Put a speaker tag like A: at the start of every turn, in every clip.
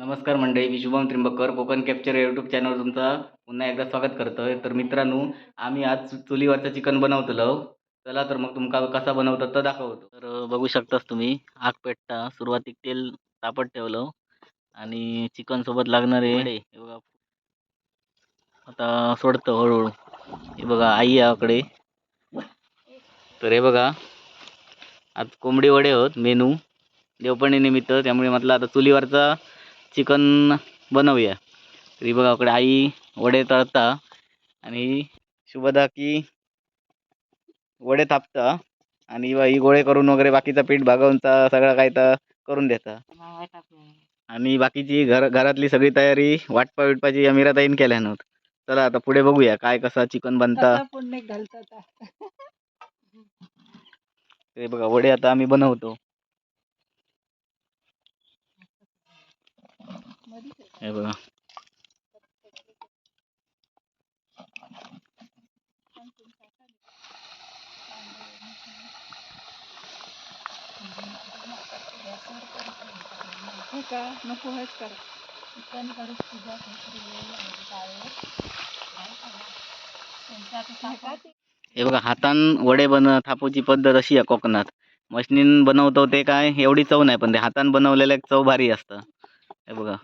A: नमस्कार मंडळी, मी शुभम त्रिंबकर कोकण कॅप्चर या यूट्यूब चॅनलवर तुमचा पुन्हा एकदा स्वागत करतोय. तर मित्रांनो, आम्ही आज चुलीवरचं चिकन बनवतलो. चला तर मग तुमका कसा बनवतात तर दाखवतो. तर बघू शकतास तुम्ही, आग पेटता सुरुवातीक तेल तापत ठेवलं आणि चिकन सोबत लागणारे वडे हे बघा आता सोडतं हळूहळू. हे बघा आई याकडे. तर हे बघा आज कोंबडी वडे होत मेनू देवपणी निमित्त, त्यामुळे म्हटलं आता चुलीवरचा चिकन बनवूया. तरी बघा इकडे आई वडे तळता आणि शुभदा की वडे थापता आणि ही गोळे करून वगैरे बाकीचा पीठ भागवूनचा सगळं काय तर करून देता. आणि बाकीची घरातली सगळी तयारी वाटपा विटपाची या मीराताईन केल्या नव्हत. चला आता पुढे बघूया काय कसा चिकन बनता. ते बघा वडे आता आम्ही बनवतो. हे बघा हे बघा हातान वडे थापूची पद्धत अशी आहे कोकणात. मशनीन बनवतो ते काय एवढी चव नाही, पण ते हातान बनवलेलं एक चव भारी असतं. हे बघा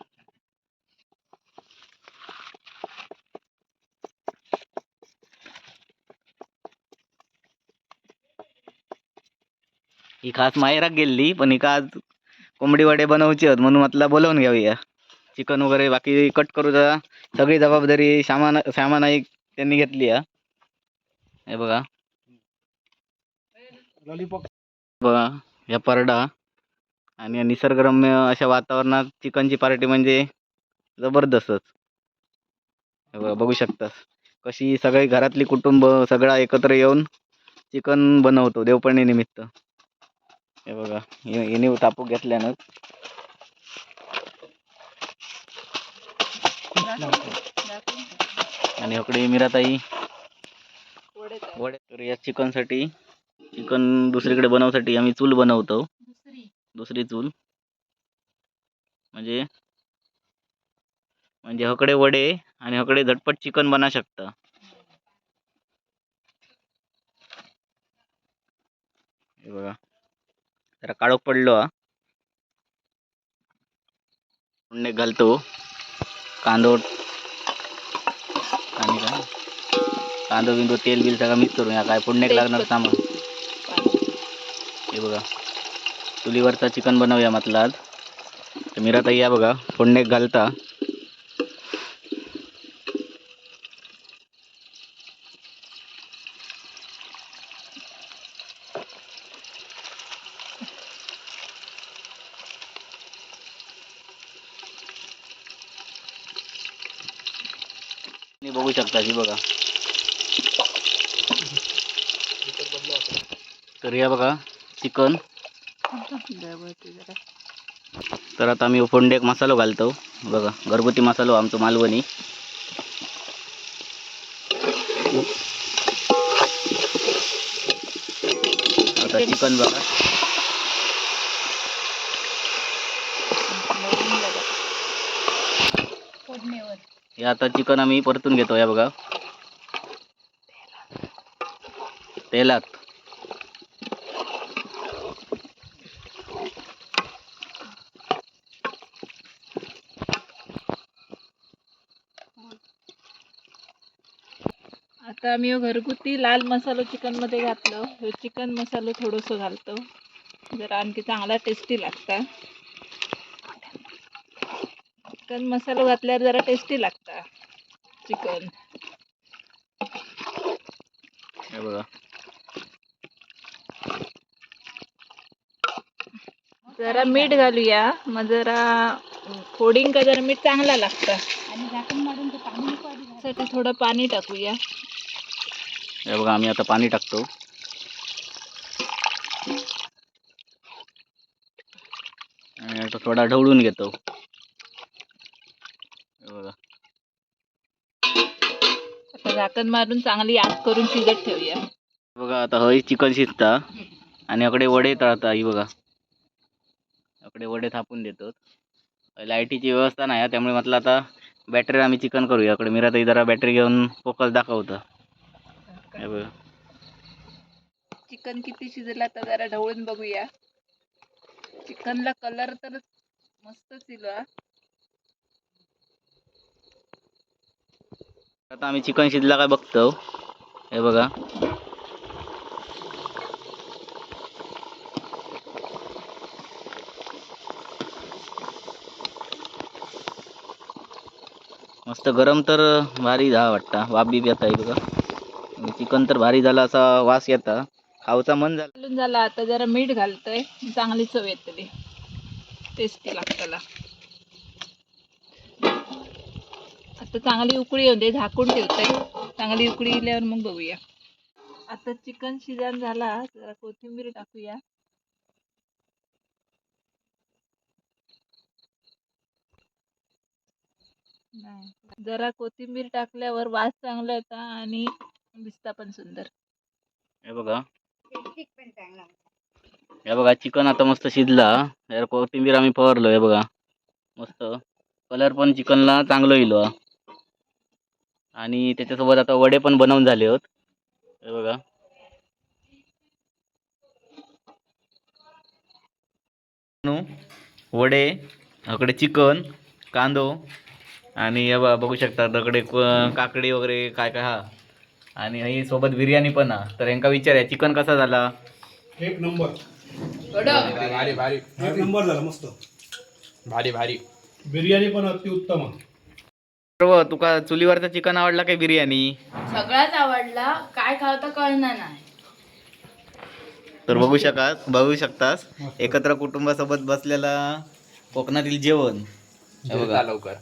A: ही खास माहेराक गेली, पण ही आज कोंबडी वडे बनवचे आहेत म्हणून म्हटलं बोलवून घेऊया. चिकन वगैरे बाकी कट करूचा सगळी जबाबदारी श्यामा नाईक त्यांनी घेतली आहे. हे बघा बघा या परडा आणि या निसर्गरम्य अशा वातावरणात चिकनची पार्टी म्हणजे जबरदस्तच. हे बघा बघू शकतास कशी सगळी घरातली कुटुंब सगळा एकत्र येऊन चिकन बनवतो देवपणी निमित्त. हे बघा हिने तापू घेतल्यानं आणि इकडे मीराताई वडे. तर या चिकन दुसरीकडे बनवण्यासाठी आम्ही चूल बनवतो. दुसरी चूल म्हणजे हकडे वडे आणि हकडे झटपट चिकन बना शकता. हे बघा जरा काळोख पडलो पुण्य घालतो कांदो आणि काय कांदो बिंदो तेल बिल सगळं मिक्स करून या काय पुण्य लागणार सामान. हे बघा चुलीवरचा चिकन बनवूया म्हटलं आज. तर मीराताई या बघा पुण्य घालता. बघू शकता ही बघा. तर या बघा चिकन. तर आता आम्ही फोंडेक मसालो घालतो. बघा घरगुती मसालो आमचो मालवणी. आता चिकन बघा हे आता चिकन आम्ही परतून घेतो. या बघा तेलात
B: आता आम्ही घरगुती लाल मसाला चिकन मध्ये घातलं. हे चिकन मसाला थोडस घालतो जरा आणखी चांगला टेस्टी लागता. चिकन मसाला घातल्यावर जरा टेस्टी लागता चिकन.
A: हे बघा
B: जरा मीठ घालूया मग जरा फोडिंग का जरा मीठ चांगला लागतं. आणि झाकण मारून ते पाणी साठी थोडं पाणी टाकूया.
A: हे बघा आम्ही आता पाणी टाकतो. आणि आता थोडा ढवळून घेतो. हे बघा
B: आता झाकण मारून चांगली आग करून शिजत ठेवूया.
A: बघा आता हई चिकन शिजता आणि अकडे वडे तळता. ही बघा अकडे वडे थापून देतात लाईटीची व्यवस्था नाही आहे, त्यामुळे म्हटलं आता बॅटरी आम्ही चिकन करूया. इकडे मीराताई जरा बॅटरी घेऊन फोकस दाखवतं. हे बघ.
B: चिकन किती शिजलं आता जरा ढवळून बघूया. चिकनला कलर तर मस्तच दिला.
A: आता आम्ही चिकन शिजला काय बघतो. हे बघा. मस्त गरम तर भारी जा वाटता. वाफ बी येत आहे बघा. चिकन तर भारी झाला असा वास येता. खाऊचा मन झाला.
B: घालून झाला आता जरा मीठ घालतोय. चांगली चव येतली. टेस्टी लागतला. आता चांगली उकळी येऊ दे, झाकून ठेवतोय. चांगली उकळी येल्यावर मग बघूया. आता चिकन शिजन झाला, जरा कोथिंबीर टाकूया. जरा कोथिंबीर टाकल्यावर वास चांगला येता आणि दिसता पण सुंदर.
A: हे बघा. हे बघा चिकन आता मस्त शिजला. यार कोथिंबीर आम्ही फवारलो. हे बघा मस्त कलर पण चिकनला चांगलं येलो. आणि त्याच्यासोबत आता वडे पण बनवून झाले होत. हे बघा. वडे इकडे चिकन कांदो आणि हे बघू शकता दगडे काकडी वगैरे काय काय हा. आणि ही सोबत बिर्याणी पण हा. तर यांका विचारूया चिकन कसा झाला.
C: एक नंबर भारी भारी एक नंबर झाला मस्त भारी भारी बिर्याणी पण अतिउत्तम.
A: सर्व तुका चुलीवरचा चिकन आवडला काय बिर्याणी.
D: सगळ्याच आवडला. काय खावता कळणार नाही.
A: तर बघू शकतास एकत्र कुटुंबासोबत बसलेला कोकणातील जेवण. हे बघा
C: लवकर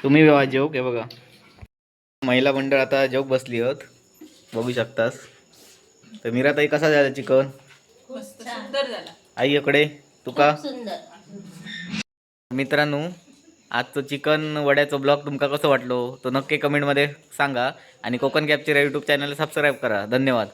A: तुम्ही जेवा जेव. हे बघा महिला मंडळ आता जेव बसली होत. बघू शकतास. तर मीराताई कसा झाला चिकन.
B: मस्त सुंदर झाला.
A: आई इकडे तुका.
D: सुंदर.
A: मित्रांनो आजचं चिकन वड्याचं ब्लॉग तुमका कसं वाटलो तो नक्की कमेंटमध्ये सांगा. आणि कोकण कॅप्चर या यूट्यूब चॅनलला सबस्क्राईब करा. धन्यवाद.